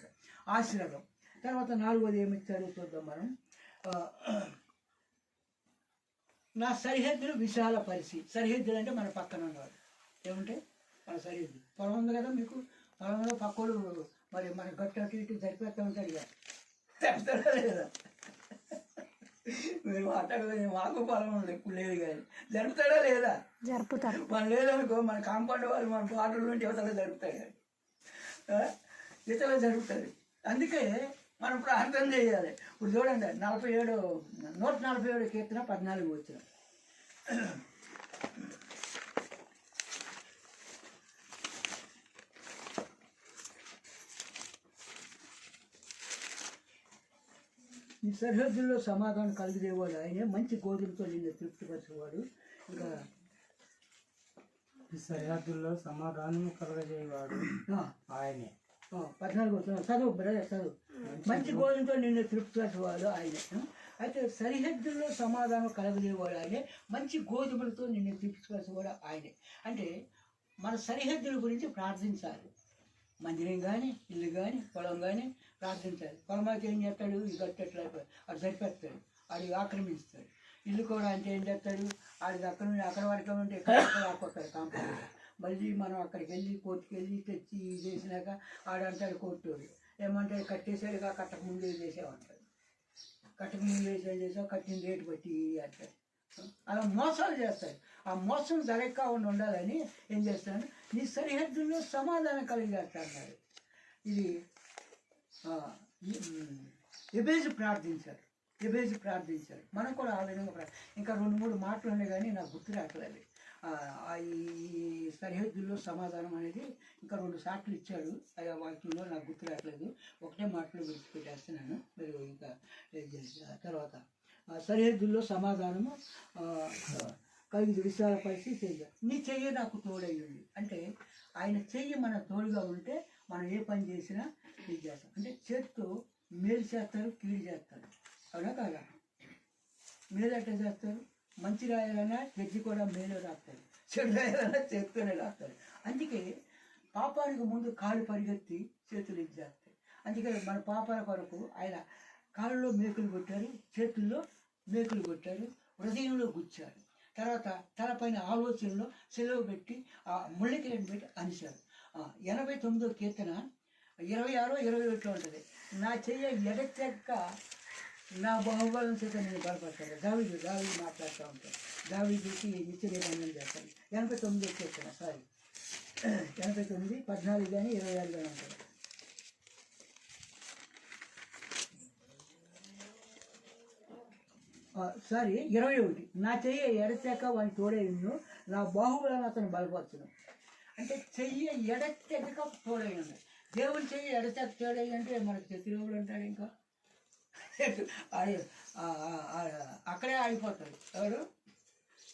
ఆశీర్వాదం. తర్వాత 4వది ఏమిచ్చాడో చూద్దాం మనం. నా సరిహద్దులు విశాలపరిచి. సరిహద్దులు అంటే మన పక్కన ఉన్నవాడు. ఏమంటే మన సరిహద్దు. పొలం ఉంది కదా మీకు, పొలంలో పక్కోడు మరి మన గట్టు ఇటు సరిపెడతా ఉంటాడు కదా, తెస్తాడా లేదా? మీరు మాట్లాడలేదు, మాకు పొలం ఎక్కువ లేదు కానీ జరుపుతాడా లేదా? జరుపుతారు. మనం లేదనుకో, మన కాంపౌండ్ వాళ్ళు మన బార్డర్లు ఉంటే యువతలో జరుపుతాడు, ఇతలో జరుపుతాడు. అందుకే మనం ప్రార్థన చేయాలి. ఇప్పుడు చూడండి, 147 కీర్తన 14 వచ్చిన. ఈ సరిహద్దుల్లో సమాధానం కలిగేవాడు ఆయనే, మంచి గోధులతో నిన్ను తృప్తిపరిచేవాడు. ఇంకా ఈ సరిహద్దుల్లో సమాధానం కలగజేయవాడు ఆయనే. 14 చదువు బ్రదర్, చదువు. మంచి గోధులతో నిన్ను తృప్తిపరిచేవాడు ఆయనే. అయితే సరిహద్దుల్లో సమాధానం కలగజేవాడు ఆయనే, మంచి గోధుమలతో నిన్ను తీర్చుకోవాల్సి కూడా ఆయనే. అంటే మన సరిహద్దుల గురించి ప్రార్థించాలి. మందిరం కానీ, ఇల్లు కానీ, పొలం కానీ ప్రార్థించాలి. పొలమాకి ఏం చేస్తాడు, ఈ గట్టెట్లా అది సరిపెడతాడు, అది ఆక్రమిస్తాడు. ఇల్లు కూడా అంటే ఏం చేస్తాడు, ఆడికి అక్కడ వరకు ఉంటే ఎక్కడ ఆకొస్తాడు కాంపౌండ్. మళ్ళీ మనం అక్కడికి వెళ్ళి కోర్టుకి వెళ్ళి తెచ్చి చేసినాక ఆడంటాడు కోర్టు ఏమంటాడు, కట్టేసాడుగా కట్టక ముందు చేసామంటాడు. కట్టక ముందు ఏం చేసావు, కట్టిన రేటు బట్టి అంటాడు. అలా మోసాలు చేస్తాడు. ఆ మోసం జరగకుండా ఉండాలని ఏం చేస్తాడు, నీ సరిహద్దుల్లో సమాధానం కలిగేస్తాడు. ఇది ఎబేజు ప్రార్థించారు. మనం కూడా ఆ విధంగా ఇంకా 2-3 మాటలు ఉన్నాయి కానీ నాకు గుర్తు రావట్లేదు. ఈ సరిహద్దుల్లో సమాధానం అనేది ఇంకా 2 సార్లు ఇచ్చాడు. ఆ వాక్యంలో నాకు గుర్తు రావట్లేదు. ఒకటే మాటలో విడిచిపెట్టేస్తున్నాను. మీరు ఇంకా తర్వాత సరిహద్దుల్లో సమాధానము కలిగి విశాలపరిచి చేయాలి. నీ చెయ్యి నాకు తోడయ్యింది అంటే ఆయన చెయ్యి మన తోడుగా ఉంటే మనం ఏ పని చేసినా ఇది చేస్తాం. అంటే చేతితో మేలు చేస్తారు, కీడు చేస్తారు. అవునా కాదా? మేలు ఎట్లా చేస్తారు, మంచి రాయాలన్నా తెచ్చి కూడా మేలు రాస్తారు, చెడు రాయాలన్నా చేత్తోనే రాస్తారు. అందుకే పాపానికి ముందు కాళ్ళు పరిగెత్తి చేతులు ఇచ్చేస్తాయి. అందుకే మన పాపాల కొరకు ఆయన కాళ్ళలో మేకులు కొట్టారు, చేతుల్లో మేకులు కొట్టారు, హృదయంలో గుచ్చారు. తర్వాత తలపైన ఆలోచనలో సెలవు పెట్టి ఆ ముళ్ళకిలను పెట్టి అనిశారు. 89వ కీర్తన 26-27 ఉంటుంది. నా చెయ్య ఎడతెక్క నా బాహుబలం చేత నేను బలపడతాను. దావీదు మాట్లాడుతూ ఉంటాను. దావీదుకి నిత్యనిబంధన చేస్తాను. 89వ కీర్తన 89, 14 కానీ 26 కానీ ఉంటుంది. సారీ 21. నా చెయ్యి ఎడతెక్క వాడిని తోడైను, నా బాహుబలను అతను బలపరచును. అంటే చెయ్యి ఎడతెక్క తోడైంది. దేవుని చెయ్యి ఎడతెక్క తోడై అంటే మనకు శత్రువుడు అంటాడు. ఇంకా అక్కడే ఆడిపోతాడు. ఎవరు?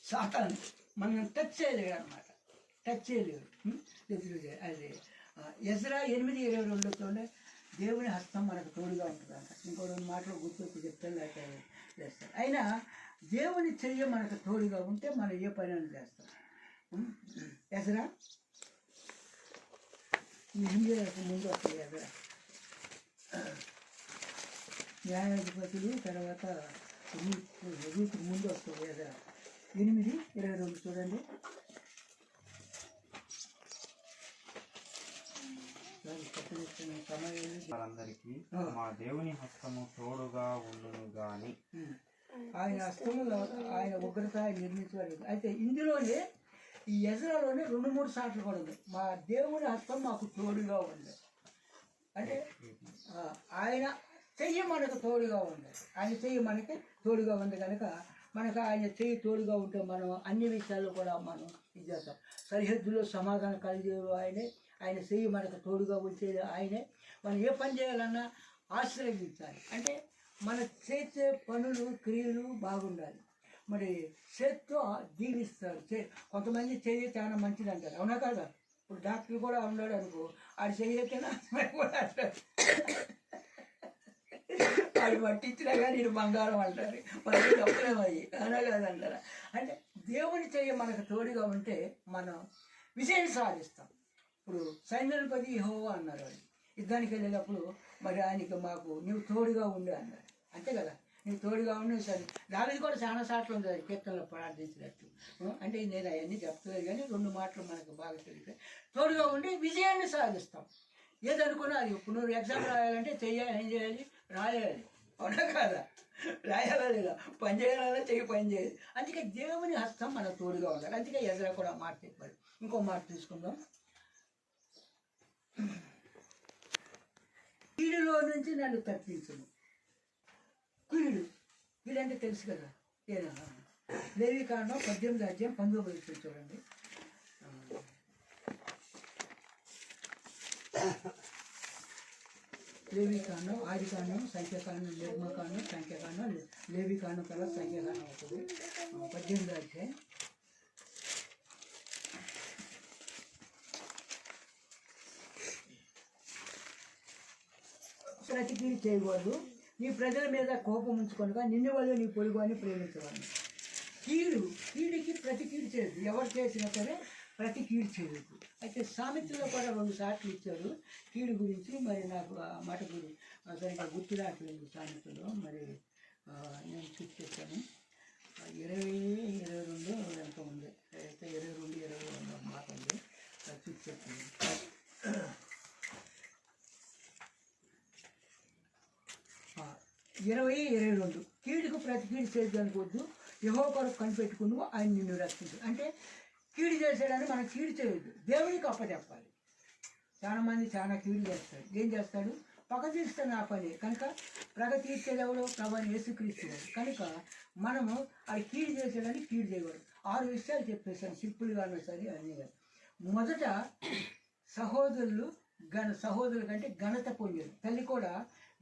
సాతాను. మనం టచ్ చేయలేడు అనమాట. అది ఎజ్రా 8:22 దేవుని హస్తం మనకు తోడుగా ఉంటుందంట. ఇంకో 2 మాటలు గుర్తొచ్చి చెప్తాను, లేకపోతే చేస్తాం. అయినా దేవుని చెయ్యి మనకు తోడుగా ఉంటే మనం ఏ పని అని చేస్తాం. ఎజ్రా ముందు వస్తుంది. ఎజ్రా న్యాయాధిపతులు తర్వాత రూతు ముందు వస్తుంది. ఎజ్రా 8:22 చూడండి. వారందరికీ మా దేవుని హస్తము తోడుగా ఉండును గాని. ఆయన హస్తములో ఆయన ఉగ్రత నిర్మించబడి. అయితే ఇందులోనే ఈ ఎజ్రాలోనే 2-3 సార్లు కూడా ఉంది, మా దేవుని హస్తం మాకు తోడుగా ఉంది. అంటే ఆయన చెయ్యి మనకు తోడుగా ఉంది. ఆయన చెయ్యి మనకి తోడుగా ఉంది కనుక మనకు ఆయన చెయ్యి తోడుగా ఉంటే మనం అన్ని విషయాల్లో కూడా మనం ఇది చేస్తాం. సరిహద్దులో సమాధానం కలిగేది ఆయనే. ఆయన చెయ్యి మనకు తోడుగా ఉంచేది ఆయనే. మనం ఏ పని చేయాలన్నా ఆశ్రయించాలి. అంటే మన చేసే పనులు క్రియలు బాగుండాలి. మరి చేత్తో దీవిస్తారు. కొంతమంది చెయ్యి చాలా మంచిది అంటారు. అవునా కదా? ఇప్పుడు డాక్టర్ కూడా ఉన్నాడు అనుకో, ఆడు చెయ్యకైనా కూడా అంటారు. ఆడు పట్టించినా కానీ నేను బంగారం అంటారు. మనకి తప్పలేమయ్యి. అవునా కాదంటారా? అంటే దేవుని చెయ్యి మనకు తోడుగా ఉంటే మనం విజయం సాధిస్తాం. ఇప్పుడు సైన్యాధిపతి యెహోవా అన్నారు. వాళ్ళు యుద్ధానికి వెళ్ళేటప్పుడు మరి ఆయనకి మాకు నువ్వు తోడుగా ఉండు అన్నారు. అంతే కదా, నువ్వు తోడుగా ఉండి సరే. దానికి కూడా చాలా సార్లు ఉంది కీర్తనలో ప్రార్థించినట్టు. అంటే నేను అవన్నీ చెప్తలేదు కానీ 2 మాటలు మనకు బాగా తెలియదు. తోడుగా ఉండి విజయాన్ని సాధిస్తాం. ఏదనుకున్నా అది. ఇప్పుడు నువ్వు ఎగ్జామ్ రాయాలంటే చెయ్యాలి, ఏం చేయాలి? రాయాలి. అవునా కాదా? రాయాలా లేదా? పని చేయాలా, చెయ్యి పని చేయాలి. అందుకే దేవుని హస్తం మనకు తోడుగా ఉండాలి. అందుకే ఎజ్రా కూడా మాట చెప్పాడు. ఇంకో మాట తీసుకుందాం. కీడులో నుంచి నన్ను తప్పించును. కీడు అంటే తెలుసు కదా. లేవికాండం 18:19 చూడండి. లేవికాండం, ఆదికాండం, సంఖ్యాకాండం, నిర్మకాండం, సంఖ్యాకాండం, లేవికాండం కల్లా సంఖ్యాకాండం అవుతుంది. 18వ అధ్యాయం. ప్రతికీడు చేయకూడదు, నీ ప్రజల మీద కోపం ఉంచుకొనగా నిన్ను వల్ల నీ పొరుగు అని ప్రేమించవాడిని. కీడికి ప్రతి కీడు చేయదు, ఎవరు చేసినా సరే ప్రతి కీడు చేయదు. అయితే సామెతలో కూడా 2 సార్లు ఇచ్చాడు కీడు గురించి. మరి నాకు ఆ మాట సరిగ్గా గుర్తు రావట్లేదు సామెతలో. మరి నేను చూసి చెప్పాను 20-22 ఎంత ఉంది, అయితే 22-22 మాట ఉంది, చూసి చెప్పాను. 20-22 కీడుకు ప్రతి కీడు చేయడానికి యెహోవా కొరకు కనిపెట్టుకుని ఆయన నిన్ను రక్షించు. అంటే కీడు చేసాడని మనం కీడు చేయొద్దు, దేవునికి అప్పచెప్పాలి. చాలామంది చాలా కీడు చేస్తాడు. ఏం చేస్తాడు? పగ తీస్తే నా పని కనుక ప్రగ తీర్చేది ఎవడో ప్రభాని యేసుక్రీస్తు. కనుక మనము అది కీడు చేసాడని కీడు చేయకూడదు. 6 విషయాలు చెప్పేశాను సింపుల్గా అన్నా సరే అన్నీ. మొదట సహోదరుల కంటే ఘనత పొందారు. తల్లి కూడా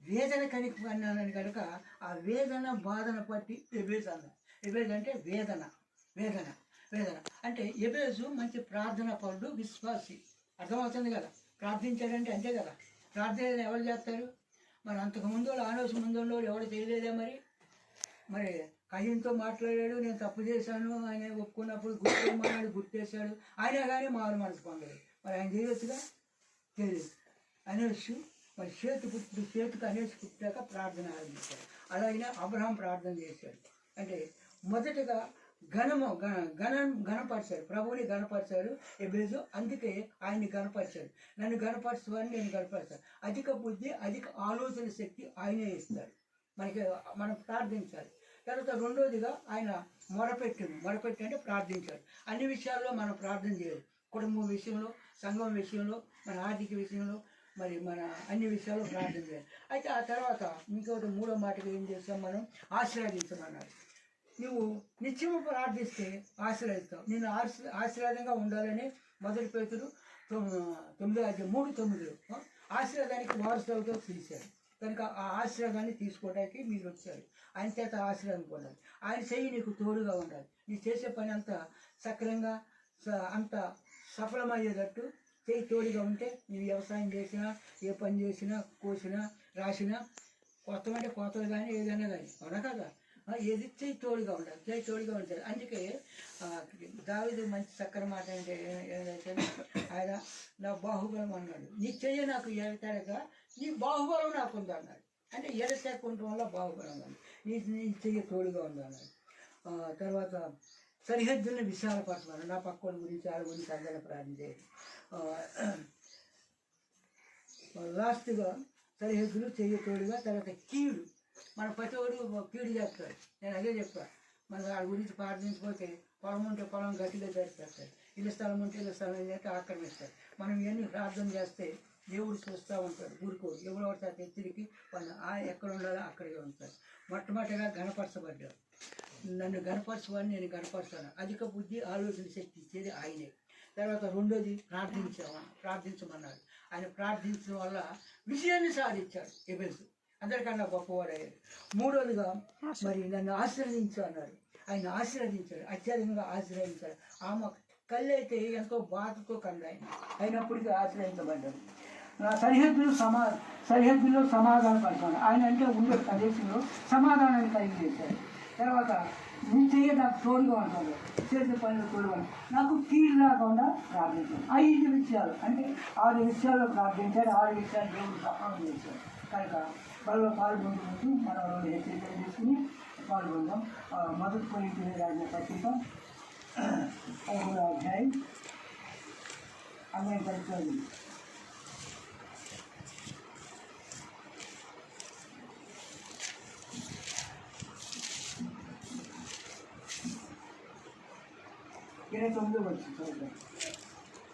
వేదన కనుక కనుక ఆ వేదన బాధన పట్టి ఎబేజ్ అన్నారు. ఎబేజ్ అంటే వేదన అంటే ఎబేజు మంచి ప్రార్థన పరుడు, విశ్వాసి. అర్థమవుతుంది కదా? ప్రార్థించాడంటే అంతే కదా. ప్రార్థన ఎవరు చేస్తారు? మరి అంతకుముందు ఆనోసు ముందు ఎవరు చేయలేదే. మరి కయ్యంతో మాట్లాడాడు, నేను తప్పు చేశాను ఆయన ఒప్పుకున్నప్పుడు గుర్తేశాడు. అయినా కానీ మారు మనసు పొందలేదు. మరి ఆయన చేయవచ్చుగా? తెలియదు. అనేసు మరి చేతుకు అనేసి పుట్టాక ప్రార్థన ఆరంభించాడు. అలాగే అబ్రహాం ప్రార్థన చేశాడు. అంటే మొదటగా ఘనపరిచాడు, ప్రభువుని ఘనపరిచాడు ఎబేజు. అందుకే ఆయన్ని ఘనపరిచాడు. నన్ను ఘనపరచువాన్ని నేను ఘనపరిచాను. అధిక బుద్ధి, అధిక ఆలోచన శక్తి ఆయనే ఇస్తాడు. మనం ప్రార్థించాలి. తర్వాత రెండోదిగా ఆయన మొరపెట్టి అంటే ప్రార్థించాడు. అన్ని విషయాల్లో మనం ప్రార్థన చేయాలి. కుటుంబం విషయంలో, సంఘం విషయంలో, మన ఆర్థిక విషయంలో, మరి మన అన్ని విషయాల్లో ప్రార్థన చేయాలి. అయితే ఆ తర్వాత ఇంకోటి 3వ మాటగా ఏం చేస్తాం? మనం ఆశీర్వదించమన్నాడు. నువ్వు నిత్యము ప్రార్థిస్తే ఆశీర్వదిస్తావు. నేను ఆశీర్వాదంగా ఉండాలని 1 పేతురు 9:3-9 ఆశీర్వాదానికి వారసులతో తీశారు. కనుక ఆ ఆశీర్వాదాన్ని తీసుకోవడానికి మీరు వచ్చారు. ఆయన చేత ఆశీర్వాదం పొందాలి. ఆయన చెయ్యి నీకు తోడుగా ఉండాలి. నీకు చేసే పని అంతా సక్రంగా అంత సఫలమయ్యేటట్టు చెయ్యి తోడుగా ఉంటే నువ్వు వ్యవసాయం చేసినా, ఏ పని చేసినా, కోసినా, రాసినా, కొత్తమంటే కొత్తలు కానీ ఏదైనా కానీ అవునా కదా, ఏది చెయ్యి తోడుగా ఉండాలి. చెయ్యి తోడుగా ఉంటుంది. అందుకే దావీదు మంచి చక్కని మాట అంటే ఏదైతే ఆయన నా బాహుబలం అన్నాడు. నీ చెయ్యి నాకు ఎడతెగక నీ బాహుబలం నాకు ఉంది అన్నాడు. అంటే ఎడతెగక ఉండటం వల్ల బాహుబలం అన్నాడు. నీ చెయ్యి తోడుగా ఉంది అన్నాడు. తర్వాత సరిహద్దుల్ని విశాలపరచమన్నాడు. నా పక్కల గురించి వాళ్ళ గురించి అందరినీ ప్రార్థించేది. లాస్ట్గా సరిహద్దులు చెయ్యి తోడుగా. తర్వాత కీడు, మన ప్రతివాడు కీడు చేస్తాడు. నేను అదే చెప్పాను. మన వాళ్ళ గురించి ప్రార్థించకపోతే పొలం ఉంటే పొలం గట్టిగా జరిపేస్తాడు, ఇల్లు స్థలం ఉంటే ఇల్లు స్థలం చేస్తే ఆక్రమిస్తాడు. మనం ఇవన్నీ ప్రార్థన చేస్తే దేవుడు చూస్తూ ఉంటాడు, ఊరుకోడు. ఎవరో ఒకటి తిరిగి వాళ్ళు ఎక్కడ ఉండాలో అక్కడికే ఉంటాడు. మొట్టమొదటిగా గణపరచబడ్డాడు. నన్ను గణపరచమని నేను గణపరచాను. అధిక బుద్ధి, ఆలోచన శక్తి ఇచ్చేది ఆయనే. తర్వాత రెండోది ప్రార్థించమన్నాడు. ఆయన ప్రార్థించడం వల్ల విజయాన్ని సాధించాడు ఎబేజు. అందరికన్నా గొప్పవాడయ్యాడు. మూడోదిగా మరి నన్ను ఆశీర్వదించు అన్నాడు. ఆయన ఆశీర్వదించాడు, అత్యధికంగా ఆశీర్వదించాడు. ఆమె కళ్ళైతే ఎంతో బాధతో కన్నాయి, అయినప్పటికీ ఆశ్రయించబడ్డాడు. నా సరిహద్దులో సమాధానం పడతాను. ఆయన అంటే ఉండే ప్రదేశంలో సమాధానాన్ని కలిగి చేశాడు. తర్వాత నీ చెయ్యి నాకు తోడుగా ఉంటాడు, చేసే పనులు తోడుగా నాకు కీడు రాకుండా ప్రార్థించాడు. 5 విషయాలు అంటే 6 విషయాల్లో ప్రార్థించాడు. 6 విషయాలు దేవుడు సఫలం చేశాడు. కనుక బలలో పాల్గొంటుకుంటూ మనం హెచ్చరికలు తీసుకుని పాల్గొందాం. మొదటి కొరింథీయుల రాసిన పత్రిక 11వ అధ్యాయం అందరం కలిసి 29 వచ్చింది. చదువుతాం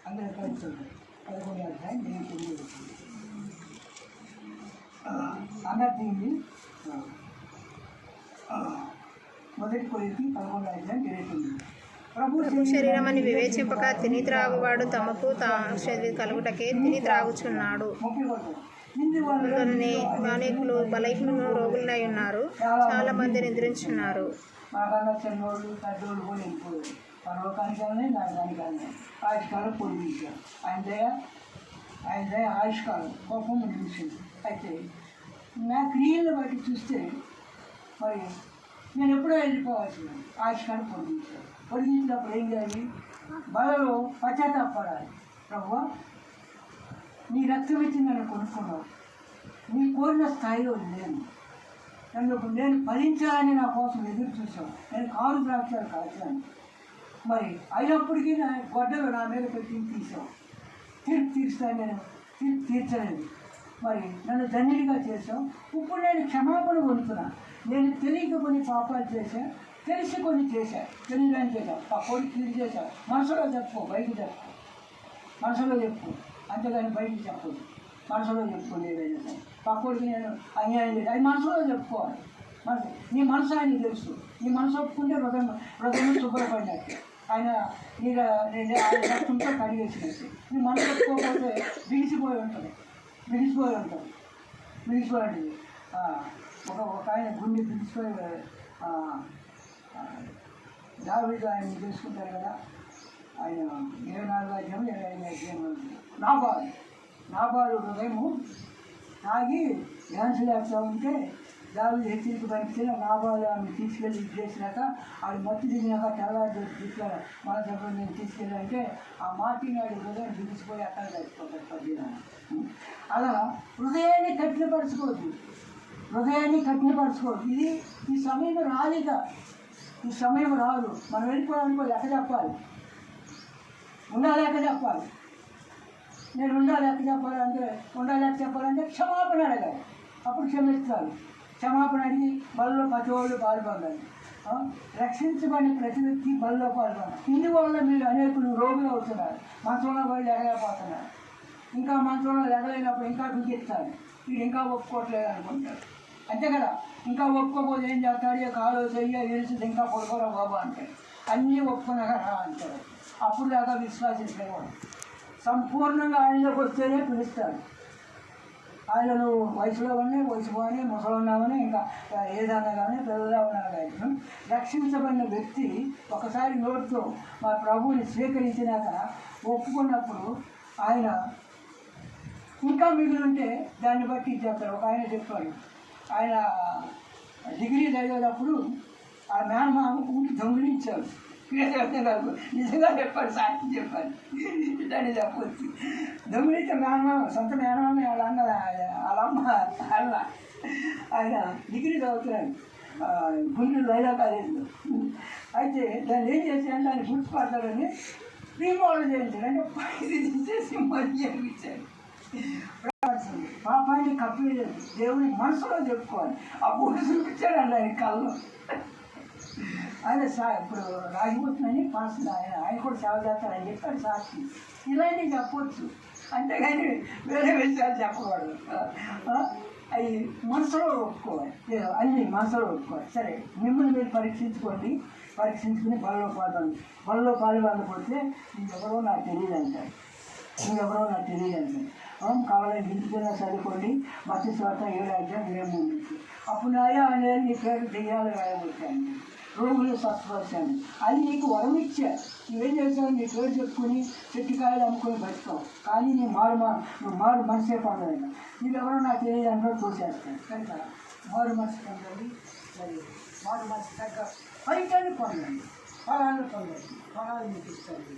అందరం కలిసి చదువుతాం. 11వ అధ్యాయం 29 వచ్చింది. అందరిది మొదటి కొరింథీ 11వ అధ్యాయం 29. ప్రభు శరీరమని వివేచింపక తిని త్రాగువాడు తమకు కలుగుటకే తిని త్రాగుచున్నాడు. అనేకులు బలహీనులు రోగులై ఉన్నారు, చాలా మంది నిద్రించున్నారు. మాకన్నా చిన్నోళ్ళు పెద్దోళ్ళు కూడా వెళ్ళిపోయారు. పర్వకానికాలనే దానికాలనే ఆయుష్కాలం పొడిగించారు. ఆయన దయ ఆయుష్కాలం కోపం ముగించింది. అయితే నా క్రియలను బట్టి చూస్తే మరి నేను ఎప్పుడో వెళ్ళిపోవాల్సిన ఆయుష్కాన్ని పొడిగించాను. పొడిగించినప్పుడు ఏం చేయాలి? బలలో పశ్చాత్తాపడాలి. ప్రభువా, నీ రక్తం ఇచ్చి నన్ను కొనుక్కున్నావు, నీ కోరిన స్థాయిలో లేను, నేను ఫలించాలని నా కోసం ఎదురు చూసావు, నేను కారు ద్రాక్షాలు కాచాను, మరి అయినప్పటికీ నా గొడ్డలు నా మీద పెట్టి తీసావు, తీర్పు తీరుస్తాను, నేను తీర్పు తీర్చలేదు, మరి నన్ను ధన్యుడిగా చేసావు. ఇప్పుడు నేను క్షమాపణ పొందుతున్నా. నేను తెలియక కొన్ని పాపాలు చేశాను, తెలిసి కొన్ని చేశాను, తెలియని చేశాను, ఆ కోడి తీరు చేశాను. మనసులో చెప్పుకో, బయట చెప్పుకో, మనసులో చెప్పుకో, అంతేగాని బయటికి చెప్పదు. మనసులో చెప్పుకోండి. ఏదైనా సరే పక్కోడికి నేను అన్యాయం చేయాలి, అది మనసులో చెప్పుకోవాలి. మనసు నీ మనసు ఆయనకి తెలుసు. నీ మనసు ఒప్పుకుంటే హృదయం శుభ్రపడినట్టు, ఆయన ఆయన రక్తంతో కడిగేసినట్టు. నీ మనసు ఒప్పుకోకపోతే బిగిసిపోయి ఉంటుంది. ఒక ఆయన గుండె బిగిసిపోయి దావీదు ఆయన చేసుకుంటారు కదా, ఆయన 24 అధ్యాయం 25 అధ్యాయం. నాబాలు హృదయము తాగి డ్యాన్స్ వేస్తూ ఉంటే దావీదు హెచ్చరిక పంపించిన నాబాలు ఆమె తీసుకెళ్ళి చేసినాక ఆవిడ మత్తు దిగినాక తెల్లవారు తీసుకెళ్ళి మన దగ్గర నేను తీసుకెళ్ళాలంటే ఆ మాటినాడు హృదయం బిగిసిపోయి అక్కడ చచ్చిపోతాడు 10 దినాలు. అలా హృదయాన్ని కఠినపరచుకోవద్దు. ఇది ఈ సమయం రాలిక, ఈ సమయం రాదు. మనం వెళ్ళిపోవాలనుకో లెక్క చెప్పాలి, ఉండాలేక చెప్పాలి. నేను ఉండాలేక చెప్పాలంటే క్షమాపణ అడగాలి, అప్పుడు క్షమిస్తారు. క్షమాపణ అడిగి బల్లో ప్రతి వాళ్ళు పాల్పొందాలి. రక్షించబడిన ప్రతి వ్యక్తి బల్లో పాల్గొనాలి. ఇందువల్ల మీరు అనేకులు రోగులు అవుతున్నారు, మంచంలో వాళ్ళు ఎగలేకపోతున్నారు. ఇంకా మంచంలో ఎగలేనప్పుడు ఇంకా బిగిస్తారు, వీడు ఇంకా ఒప్పుకోవట్లేదు అనుకుంటారు. అంతే కదా, ఇంకా ఒప్పుకోకపోతే ఏం చేస్తాడు? కాలు చెయ్య ఏడుస్తుంది, ఇంకా పడుకోరా బాబా అంటాడు. అన్నీ ఒప్పుకున్నాక రా అంటాడు. అప్పుడు దాకా విశ్వాసించేవాడు. సంపూర్ణంగా ఆయనలోకి వస్తేనే పిలుస్తాడు. ఆయన నువ్వు వయసులో కానీ ముసలు ఉన్నామని ఇంకా ఏదన్నా కానీ పిల్లలా ఉన్నా కానీ రక్షించబడిన వ్యక్తి ఒకసారి నోటితో మా ప్రభువుని స్వీకరించినాక ఒప్పుకున్నప్పుడు ఆయన ఇంకా మిగిలి ఉంటే దాన్ని బట్టి ఇచ్చేస్తాడు. ఒక ఆయన చెప్పాడు, ఆయన డిగ్రీ చదివేటప్పుడు ఆ మేనమామ ఊరికి దొంగిలించాడు. నిజంగా చెప్పాడు, సాక్షి చెప్పాడు, దాన్ని చెప్పవచ్చు. దొంగిలించే మేనమామ, సొంత మేనమామ వాళ్ళమ్మ ఆయన డిగ్రీ చదువుతున్నాడు గుంటూరు లైలా కాలేజీలో. అయితే దాన్ని ఏం చేశాడంటే ఆయన గుర్తుపడతాడని రీమోడల్ చేయించాడు. అంటే పైది తీసేసి మళ్ళీ చేయించాడు. పాపాన్ని కప్పిలేదు, దేవుని మనసులో చెప్పుకోవాలి. అప్పుడు చూపించాడు ఆయన కళ్ళు. ఆయన ఇప్పుడు రాగిపోతుందని పాస్ ఆయన కూడా సేవ చేస్తాడని చెప్పాడు సాక్షి. ఇలాంటివి చెప్పవచ్చు, అంతేగాని వేరే విషయాలు చెప్పకూడదు. అవి మనసులో ఒప్పుకోవాలి, అన్నీ మనసులో ఒప్పుకోవాలి. సరే, మిమ్మల్ని మీరు పరీక్షించుకుని బలలో పాల్గొనకపోతే ఇంకెవరో నాకు తెలియదు అంటారు. కావాలని ఇంటికైనా చదువుకోండి. మత్స్య స్వార్థ 7:23. అప్పుడు ఆయన నీ పేరు దెయ్యాలు రాయబోతాను, రోగులు స్వస్థపరిచాను, అది నీకు వరం ఇచ్చా. నువ్వేం చేస్తావు? నీ పేరు చెప్పుకొని చెట్టుకాయలు అమ్ముకొని బతుకావు, కానీ నువ్వు మారు మనసే పొందలేదు. నీవెవరో నాకు తెలియదు అంటూ చూసేస్తాను. కనుక మారు మనసు పొందండి. మరి మారు మనసు తగ్గ ఫలితాన్ని పొందండి, ఫలాన్ని మీకు ఇస్తాను.